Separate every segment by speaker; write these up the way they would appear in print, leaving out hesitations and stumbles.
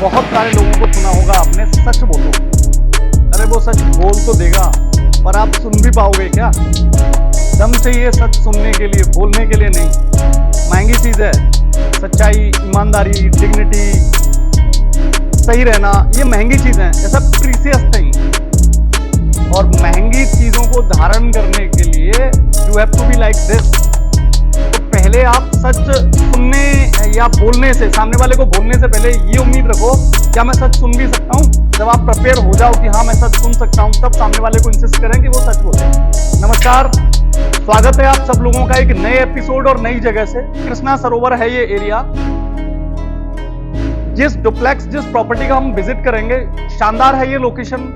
Speaker 1: बहुत सारे लोगों को सुना होगा आपने, सच बोलो। अरे वो सच बोल तो देगा, पर आप सुन भी पाओगे क्या? दम चाहिए सच सुनने के लिए, बोलने के लिए नहीं। महंगी चीज है सच्चाई, ईमानदारी, डिग्निटी, सही रहना, ये महंगी चीजें हैं। ऐसा प्रीसियस थिंग। और महंगी चीजों को धारण करने के लिए you have to be like this. तो पहले आप सच सुनने या बोलने से, सामने वाले को बोलने से पहले ये उम्मीद रखो, क्या मैं सच सुन भी सकता हूँ? जब आप प्रिपेयर हो जाओ कि हाँ मैं सच सुन सकता हूँ, तब सामने वाले को इंसिस्ट करें कि वो सच बोले। नमस्कार, स्वागत है आप सब लोगों का एक नए एपिसोड और नई जगह से। कृष्णा सरोवर है ये एरिया। जिस डुप्लेक्स, जिस प्रॉपर्टी का हम विजिट करेंगे, शानदार है ये लोकेशन।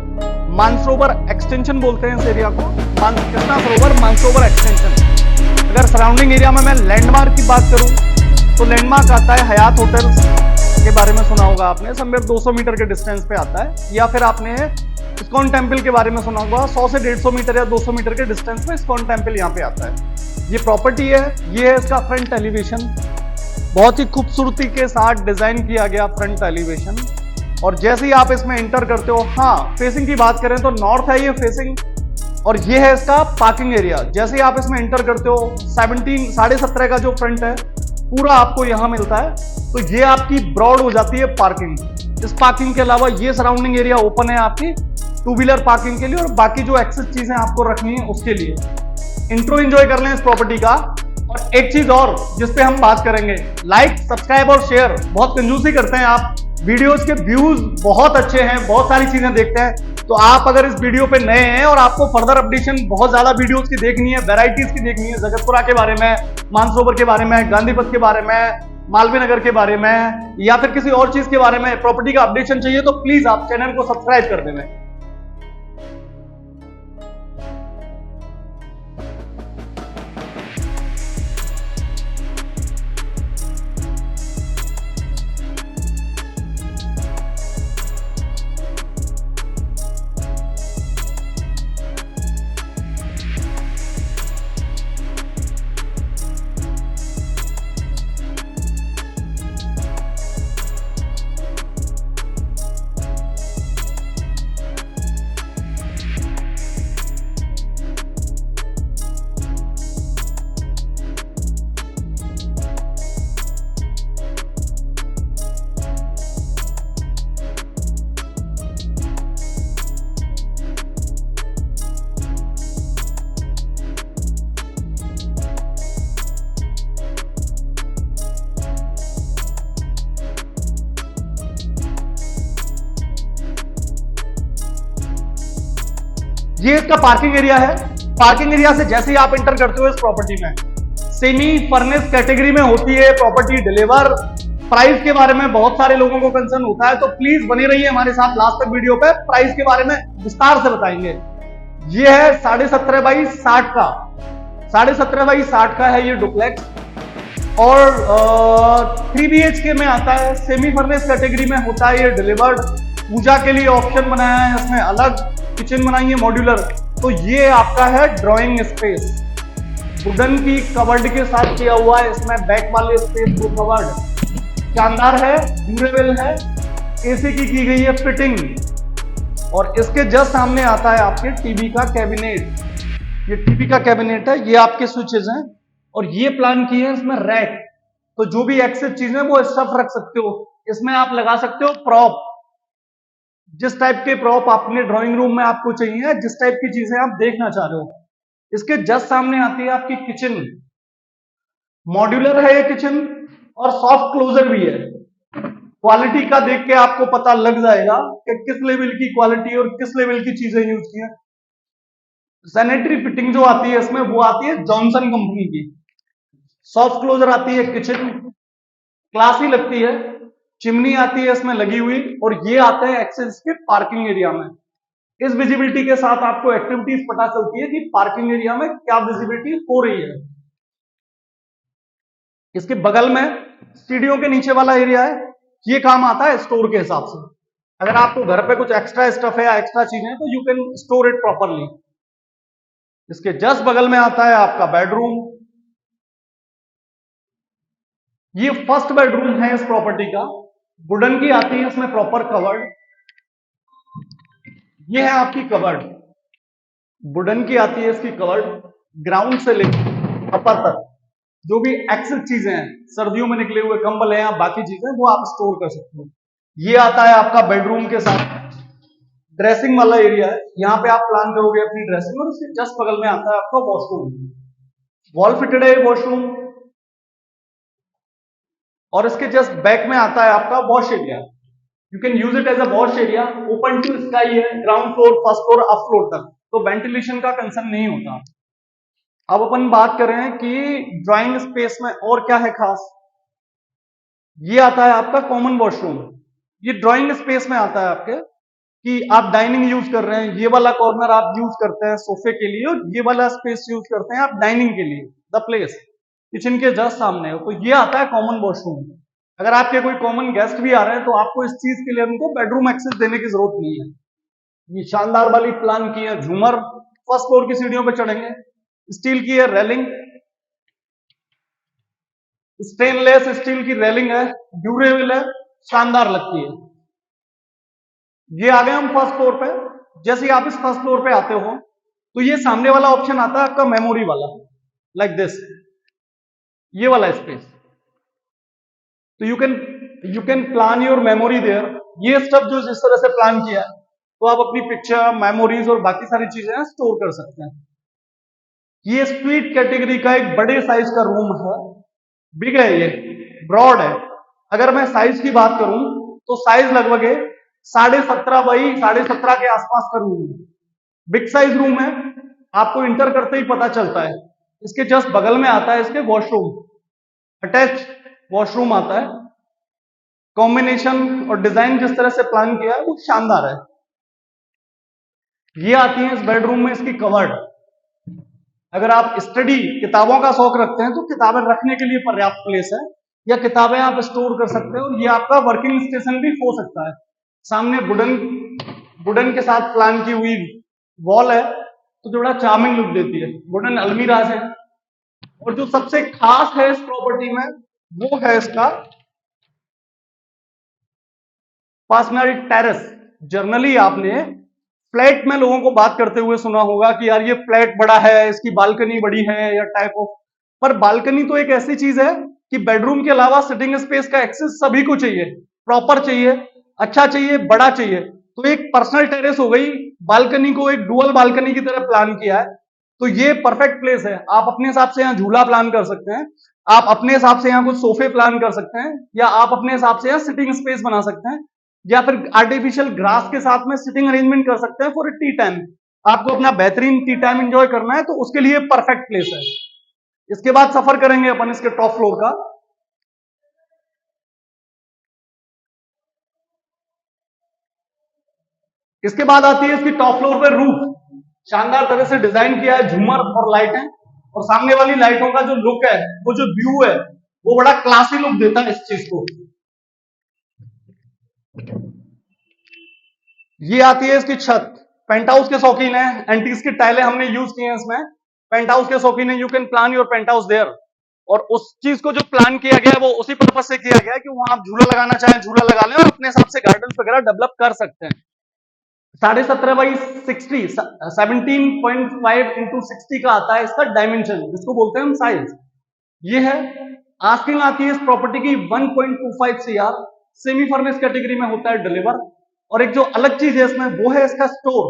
Speaker 1: मानसरोवर एक्सटेंशन बोलते हैं इस एरिया को, कृष्णा सरोवर मानसरोवर एक्सटेंशन। अगर सराउंडिंग एरिया में मैं लैंडमार्क की बात करूं तो लैंडमार्क आता है हयात होटल्स के बारे में सुना होगा आपने, समवेयर 200 मीटर के डिस्टेंस पे आता है। या फिर आपने इस्कॉन टेम्पल के बारे में सुना होगा, 100 से 150 मीटर या 200 मीटर के डिस्टेंस पे इस्कॉन टेम्पल यहाँ पे आता है। ये प्रॉपर्टी है, ये है इसका फ्रंट एलिवेशन। बहुत ही खूबसूरती के साथ डिजाइन किया गया फ्रंट एलिवेशन। और जैसे ही आप इसमें एंटर करते हो, हाँ फेसिंग की बात करें तो नॉर्थ है ये फेसिंग, और ये है इसका पार्किंग एरिया। जैसे ही आप इसमें एंटर करते हो, 17.5 का जो फ्रंट है पूरा आपको यहां मिलता है। तो ये आपकी ब्रॉड हो जाती है पार्किंग। इस पार्किंग के अलावा ये सराउंडिंग एरिया ओपन है आपकी टू व्हीलर पार्किंग के लिए, और बाकी जो एक्सेस चीजें आपको रखनी है उसके लिए। इंट्रो एंजॉय कर लें इस प्रॉपर्टी का। और एक चीज और जिसपे हम बात करेंगे, लाइक, सब्सक्राइब और शेयर। बहुत कंजूसी करते हैं आप, वीडियोस के व्यूज बहुत अच्छे हैं, बहुत सारी चीजें देखते हैं। तो आप अगर इस वीडियो पे नए हैं और आपको फर्दर अपडेशन बहुत ज्यादा वीडियोस की देखनी है, वैरायटीज की देखनी है, जगतपुरा के बारे में, मानसरोवर के बारे में, गांधी पथ के बारे में, मालवीय नगर के बारे में, या फिर किसी और चीज के बारे में प्रॉपर्टी का अपडेशन चाहिए, तो प्लीज आप चैनल को सब्सक्राइब कर देना। ये इसका पार्किंग एरिया है। पार्किंग एरिया से जैसे ही आप एंटर करते हो इस प्रॉपर्टी में, सेमी फर्निश कैटेगरी में होती है प्रॉपर्टी डिलीवर। प्राइस के बारे में बहुत सारे लोगों को कंसर्न होता है, तो प्लीज बने रहिए हमारे साथ लास्ट तक वीडियो पे। प्राइस के बारे में विस्तार से बताएंगे। ये है 17.5 बाई 60 का, 17.5 बाई 60 का है ये डुप्लेक्स। और 3 BHK में आता है, सेमी फर्निश कैटेगरी में होता है ये डिलीवर्ड। पूजा के लिए ऑप्शन बनाया है इसमें, अलग किचन बनाई है मॉड्यूलर। तो ये आपका है ड्राइंग स्पेस, वुडन की कवर्ड के साथ किया हुआ है इसमें। बैक वाले स्पेस को कवर्ड शानदार है, ड्यूरेबल है, एसी की गई है फिटिंग। और इसके जस्ट सामने आता है आपके टीवी का कैबिनेट। ये टीवी का कैबिनेट है, ये आपके स्विचेस हैं, और ये प्लान किए हैं इसमें रैक। तो जो भी एक्सेस चीजें वो स्टफ रख सकते हो इसमें, आप लगा सकते हो प्रॉप। जिस टाइप के प्रॉप अपने ड्राइंग रूम में आपको चाहिए, जिस टाइप की चीजें आप देखना चाह रहे हो। इसके जस्ट सामने आती है आपकी किचन। मॉड्यूलर है ये किचन, और सॉफ्ट क्लोजर भी है। क्वालिटी का देख के आपको पता लग जाएगा कि किस लेवल की क्वालिटी और किस लेवल की चीजें यूज की है। सैनिटरी फिटिंग जो आती है इसमें, वो आती है जॉनसन कंपनी की। सॉफ्ट क्लोजर आती है, किचन क्लासी लगती है, चिमनी आती है इसमें लगी हुई। और ये आते हैं एक्सेस के पार्किंग एरिया में। इस विजिबिलिटी के साथ आपको एक्टिविटीज पता चलती है कि पार्किंग एरिया में क्या विजिबिलिटी हो रही है। इसके बगल में सीढ़ियों के नीचे वाला एरिया है, ये काम आता है स्टोर के हिसाब से। अगर आपको घर पे कुछ एक्स्ट्रा स्टफ है या एक्स्ट्रा चीजें तो you can store it properly. इसके जस्ट बगल में आता है आपका बेडरूम। ये फर्स्ट बेडरूम है इस प्रॉपर्टी का। वुडन की आती है इसमें प्रॉपर कवर्ड। ये है आपकी कवर्ड, वुडन की आती है इसकी कवर्ड। ग्राउंड से लेकर अपर तक जो भी एक्सेस चीजें हैं, सर्दियों में निकले हुए कंबल हैं या बाकी चीजें, वो आप स्टोर कर सकते हो। ये आता है आपका बेडरूम के साथ ड्रेसिंग वाला एरिया है। यहाँ पे आप प्लान करोगे अपनी ड्रेसिंग, और उसके जस्ट बगल में आता है आपका वॉशरूम। वॉल फिटेड है वॉशरूम, और इसके जस्ट बैक में आता है आपका wash area. You can use it as a wash area. Open to sky है, ground floor, first floor, up floor तक, तो वेंटिलेशन का कंसर्न नहीं होता। अब अपन बात करें कि ड्राइंग स्पेस में और क्या है खास। ये आता है आपका कॉमन वॉशरूम। ये ड्राइंग स्पेस में आता है आपके कि आप डाइनिंग यूज कर रहे हैं, ये वाला कॉर्नर आप यूज करते हैं सोफे के लिए, और ये वाला स्पेस यूज करते हैं आप डाइनिंग के लिए। द प्लेस किचन के जस्ट सामने हो, तो ये आता है कॉमन वॉशरूम। अगर आपके कोई कॉमन गेस्ट भी आ रहे हैं तो आपको इस चीज के लिए उनको बेडरूम एक्सेस देने की जरूरत नहीं है। ये शानदार वाली प्लान की है झूमर। फर्स्ट फ्लोर की सीढ़ियों पे चढ़ेंगे, स्टील की है रेलिंग, स्टेनलेस स्टील की रेलिंग है, ड्यूरेबल है, शानदार लगती है। ये आ गए हम फर्स्ट फ्लोर पे। जैसे ही आप इस फर्स्ट फ्लोर पे आते हो तो ये सामने वाला ऑप्शन आता है आपका मेमोरी वाला, लाइक दिस, ये वाला स्पेस। तो you can plan your memory there. ये स्टफ जो जिस तरह से प्लान किया है, तो आप अपनी पिक्चर, मेमोरीज और बाकी सारी चीजें स्टोर कर सकते हैं। ये स्ट्रीट कैटेगरी का एक बड़े साइज का रूम है, बिग है, ये ब्रॉड है। अगर मैं साइज की बात करूं तो साइज लगभग 17.5 बाई 17.5 के आसपास का रूम है। बिग साइज रूम है, आपको इंटर करते ही पता चलता है। इसके जस्ट बगल में आता है इसके वॉशरूम, अटैच वॉशरूम आता है। कॉम्बिनेशन और डिजाइन जिस तरह से प्लान किया है वो शानदार है। ये आती है इस बेडरूम में इसकी कवर्ड। अगर आप स्टडी किताबों का शौक रखते हैं तो किताबें रखने के लिए पर्याप्त प्लेस है, या किताबें आप स्टोर कर सकते हो। ये आपका वर्किंग स्टेशन भी हो सकता है। सामने वुडन के साथ प्लान की हुई वॉल है, तो थोड़ा चार्मिंग लुक देती है। वुडन अलमीराज है, और जो सबसे खास है इस प्रॉपर्टी में वो है इसका पासनारी टेरेस। जनरली आपने फ्लैट में लोगों को बात करते हुए सुना होगा कि यार ये फ्लैट बड़ा है, इसकी बालकनी बड़ी है, या टाइप ऑफ। पर बालकनी तो एक ऐसी चीज है कि बेडरूम के अलावा सिटिंग स्पेस का एक्सेस सभी को चाहिए, प्रॉपर चाहिए, अच्छा चाहिए, बड़ा चाहिए। तो एक पर्सनल टेरेस हो गई, बालकनी को एक डुअल बालकनी की तरह प्लान किया है, तो ये परफेक्ट प्लेस है। आप अपने हिसाब से यहाँ झूला प्लान कर सकते हैं, आप अपने हिसाब से यहाँ कुछ सोफे प्लान कर सकते हैं, या आप अपने हिसाब से यहाँ सिटिंग स्पेस बना सकते हैं, या फिर आर्टिफिशियल ग्रास के साथ में सिटिंग अरेंजमेंट कर सकते हैं फॉर ए टी टाइम। आपको अपना बेहतरीन टी टाइम एंजॉय करना है तो उसके लिए परफेक्ट प्लेस है। इसके बाद सफर करेंगे अपन इसके टॉप फ्लोर का। इसके बाद आती है इसकी टॉप फ्लोर पे रूफ। शानदार तरह से डिजाइन किया है, झूमर और लाइटें, और सामने वाली लाइटों का जो लुक है, वो जो व्यू है, वो बड़ा क्लासी लुक देता है इस चीज को। ये आती है इसकी छत। पेंट हाउस के शौकीन है, एंटीज की टाइलें हमने यूज की हैं इसमें। पेंट हाउस के शौकीन है, you can plan your paint house there. और उस चीज को जो प्लान किया गया है वो उसी पर्पज से किया गया है कि वहां आप झूला लगाना चाहें झूला लगा लें, और अपने हिसाब से गार्डन वगैरह डेवलप कर सकते हैं। 17.5 बाई 60, 17.5 इंटू 60 का आता है इसका डायमेंशन, जिसको बोलते हैं हम साइज। ये है। आस्किंग आती है इस प्रॉपर्टी की 1.25 CR। सेमी फर्निश कैटेगरी में होता है डिलीवर। और एक जो अलग चीज है इसमें वो है इसका स्टोर।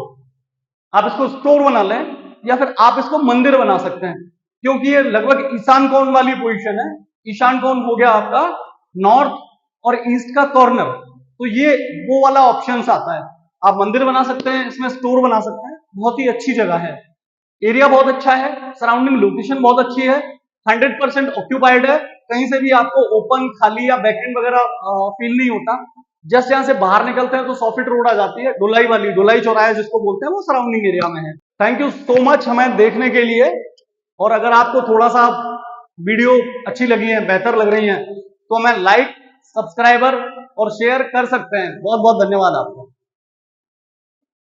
Speaker 1: आप इसको स्टोर बना लें, या फिर आप इसको मंदिर बना सकते हैं, क्योंकि ये लगभग ईशान कोण वाली पोजीशन है। ईशान कोण हो गया आपका नॉर्थ और ईस्ट का कॉर्नर, तो ये वो वाला ऑप्शन आता है। आप मंदिर बना सकते हैं, इसमें स्टोर बना सकते हैं। बहुत ही अच्छी जगह है, एरिया बहुत अच्छा है, सराउंडिंग लोकेशन बहुत अच्छी है, 100% ऑक्यूपाइड है। कहीं से भी आपको ओपन, खाली या बैकएंड वगैरह फील नहीं होता। जस्ट यहां से बाहर निकलते हैं तो 100 फीट रोड आ जाती है, डोलाई वाली, डोलाई चौराहा जिसको बोलते हैं, वो सराउंडिंग एरिया में है। थैंक यू सो मच हमें देखने के लिए। और अगर आपको थोड़ा सा वीडियो अच्छी लगी है, बेहतर लग रही है, तो हमें लाइक, सब्सक्राइबर और शेयर कर सकते हैं। बहुत बहुत धन्यवाद आपको।